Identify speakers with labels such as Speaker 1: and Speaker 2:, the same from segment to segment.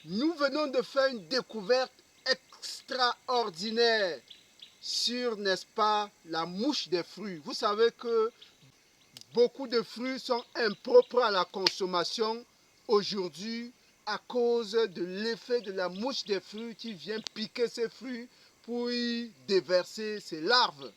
Speaker 1: Nous venons de faire une découverte extraordinaire sur, n'est-ce pas, la mouche des fruits. Vous savez que beaucoup de fruits sont impropres à la consommation aujourd'hui à cause de l'effet de la mouche des fruits qui vient piquer ces fruits pour y déverser ses larves.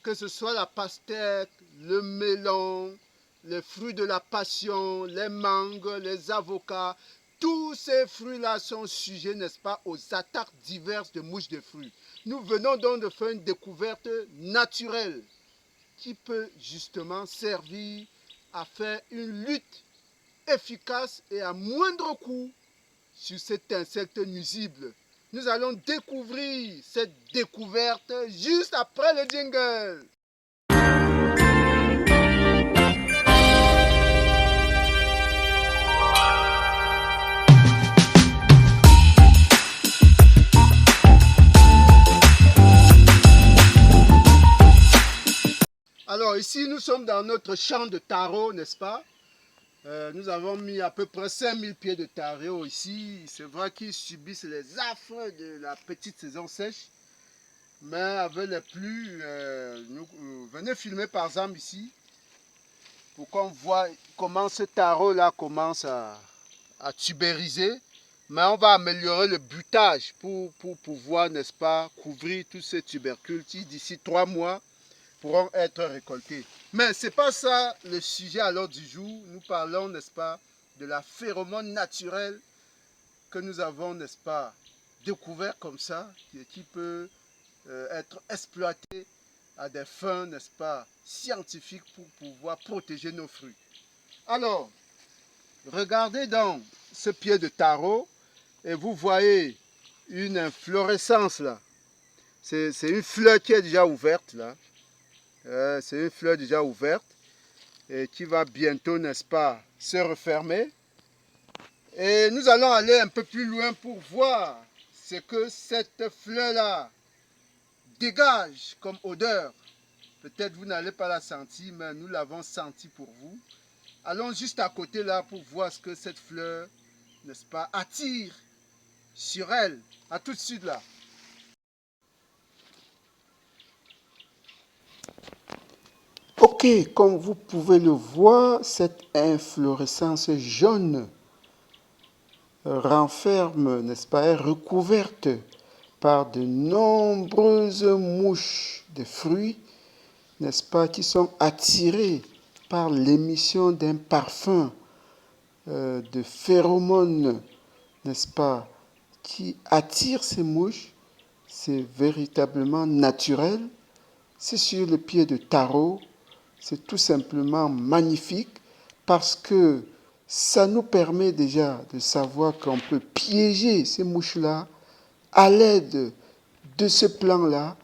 Speaker 1: Que ce soit la pastèque, le melon, les fruits de la passion, les mangues, les avocats, tous ces fruits-là sont sujets, n'est-ce pas, aux attaques diverses de mouches de fruits. Nous venons donc de faire une découverte naturelle qui peut justement servir à faire une lutte efficace et à moindre coût sur cet insecte nuisible. Nous allons découvrir cette découverte juste après le jingle. Alors ici, nous sommes dans notre champ de taro, n'est-ce pas? Nous avons mis à peu près 5000 pieds de taro ici. C'est vrai qu'ils subissent les affres de la petite saison sèche. Mais avec les pluies, venez filmer par exemple ici pour qu'on voit comment ce taro-là commence à tubériser. Mais on va améliorer le butage pour pouvoir, n'est-ce pas, couvrir tous ces tubercules qui d'ici 3 mois pourront être récoltés. Mais ce n'est pas ça le sujet à l'ordre du jour. Nous parlons, n'est-ce pas, de la phéromone naturelle que nous avons, n'est-ce pas, découvert comme ça, qui peut être exploité à des fins, n'est-ce pas, scientifiques pour pouvoir protéger nos fruits. Alors, regardez donc ce pied de taro et vous voyez une inflorescence là. C'est une fleur qui est déjà ouverte là. C'est une fleur déjà ouverte et qui va bientôt, n'est-ce pas, se refermer. Et nous allons aller un peu plus loin pour voir ce que cette fleur-là dégage comme odeur. Peut-être vous n'allez pas la sentir, mais nous l'avons sentie pour vous. Allons juste à côté là pour voir ce que cette fleur, n'est-ce pas, attire sur elle. À tout de suite là. Ok, comme vous pouvez le voir, cette inflorescence jaune renferme, n'est-ce pas, est recouverte par de nombreuses mouches de fruits, n'est-ce pas, qui sont attirées par l'émission d'un parfum de phéromones, n'est-ce pas, qui attire ces mouches. C'est véritablement naturel. C'est sur le pied de taro. C'est tout simplement magnifique parce que ça nous permet déjà de savoir qu'on peut piéger ces mouches-là à l'aide de ce plan-là.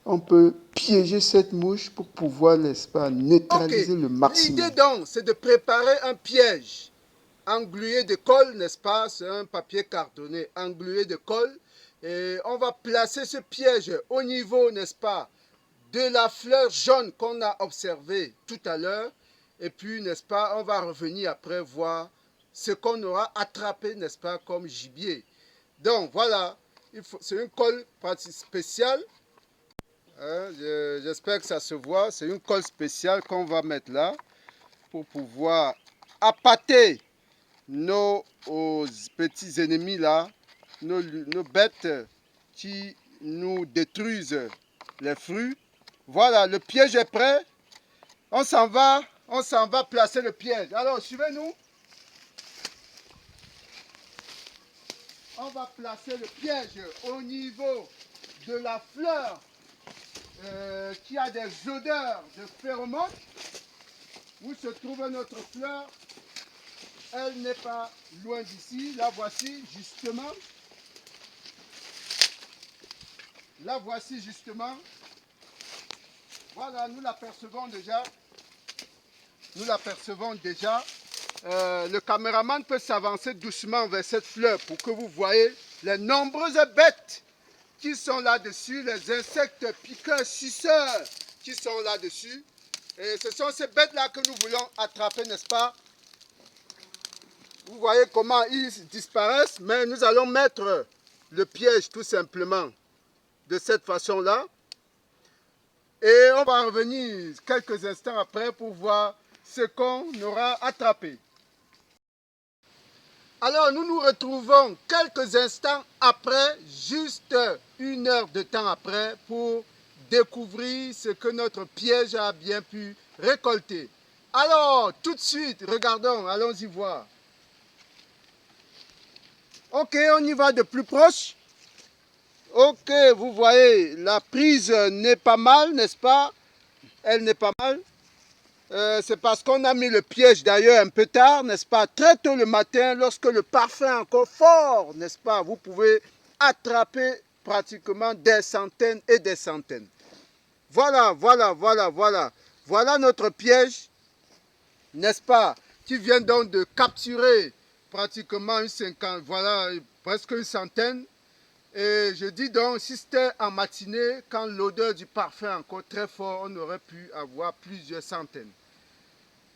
Speaker 1: On peut piéger cette mouche pour pouvoir, n'est-ce pas, neutraliser le maximum. L'idée donc, c'est de préparer un piège englué de colle, n'est-ce pas? C'est un papier cartonné englué de colle. Et on va placer ce piège au niveau, n'est-ce pas, de la fleur jaune qu'on a observée tout à l'heure. Et puis, n'est-ce pas, on va revenir après voir ce qu'on aura attrapé, n'est-ce pas, comme gibier. Donc, voilà, c'est une colle spéciale. Hein, j'espère que ça se voit. C'est une colle spéciale qu'on va mettre là pour pouvoir appâter nos petits ennemis là, nos bêtes qui nous détruisent les fruits. Voilà, le piège est prêt. On s'en va placer le piège. Alors, suivez-nous. On va placer le piège au niveau de la fleur qui a des odeurs de phéromones. Où se trouve notre fleur? Elle n'est pas loin d'ici. La voici justement. La voici justement. Voilà, nous l'apercevons déjà. Nous l'apercevons déjà. Le caméraman peut s'avancer doucement vers cette fleur pour que vous voyez les nombreuses bêtes qui sont là-dessus, les insectes piqueurs, suceurs qui sont là-dessus. Et ce sont ces bêtes-là que nous voulons attraper, n'est-ce pas? Vous voyez comment ils disparaissent, mais nous allons mettre le piège tout simplement de cette façon-là. Et on va revenir quelques instants après pour voir ce qu'on aura attrapé. Alors nous nous retrouvons quelques instants après, juste 1 heure de temps après, pour découvrir ce que notre piège a bien pu récolter. Alors tout de suite, regardons, allons-y voir. Ok, on y va de plus proche. Ok, vous voyez, la prise n'est pas mal, n'est-ce pas? Elle n'est pas mal. C'est parce qu'on a mis le piège d'ailleurs un peu tard, n'est-ce pas? Très tôt le matin, lorsque le parfum est encore fort, n'est-ce pas? Vous pouvez attraper pratiquement des centaines et des centaines. Voilà, voilà, voilà, voilà. Voilà notre piège, n'est-ce pas? Qui vient donc de capturer pratiquement voilà, presque une centaine. Et je dis donc, si c'était en matinée, quand l'odeur du parfum est encore très fort, on aurait pu avoir plusieurs centaines.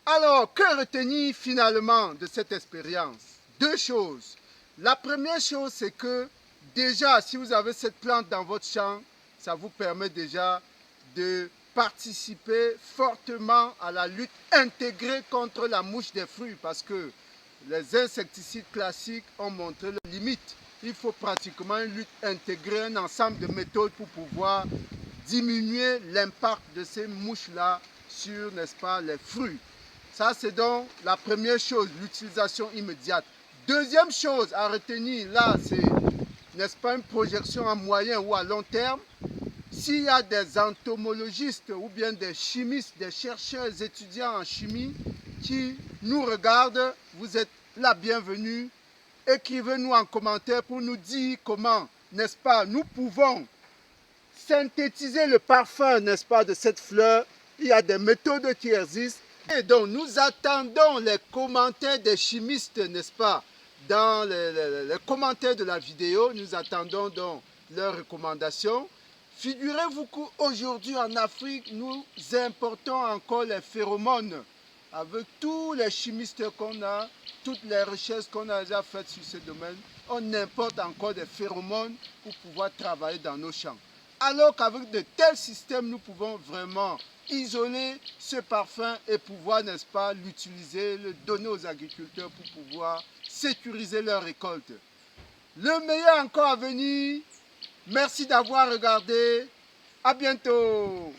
Speaker 1: Alors, que retenir finalement de cette expérience? 2 choses. La première chose, c'est que déjà, si vous avez cette plante dans votre champ, ça vous permet déjà de participer fortement à la lutte intégrée contre la mouche des fruits parce que les insecticides classiques ont montré leurs limites. Il faut pratiquement une lutte intégrée, un ensemble de méthodes pour pouvoir diminuer l'impact de ces mouches-là sur, n'est-ce pas, les fruits. Ça, c'est donc la première chose, l'utilisation immédiate. Deuxième chose à retenir, là, c'est, n'est-ce pas, une projection à moyen ou à long terme. S'il y a des entomologistes ou bien des chimistes, des chercheurs, étudiants en chimie qui nous regardent, vous êtes la bienvenue. Écrivez-nous en commentaire pour nous dire comment, n'est-ce pas, nous pouvons synthétiser le parfum, n'est-ce pas, de cette fleur. Il y a des méthodes qui existent. Et donc, nous attendons les commentaires des chimistes, n'est-ce pas, dans les commentaires de la vidéo. Nous attendons donc leurs recommandations. Figurez-vous qu'aujourd'hui en Afrique, nous importons encore les phéromones. Avec tous les chimistes qu'on a, toutes les recherches qu'on a déjà faites sur ce domaine, on importe encore des phéromones pour pouvoir travailler dans nos champs. Alors qu'avec de tels systèmes, nous pouvons vraiment isoler ce parfum et pouvoir, n'est-ce pas, l'utiliser, le donner aux agriculteurs pour pouvoir sécuriser leur récolte. Le meilleur encore à venir. Merci d'avoir regardé. À bientôt.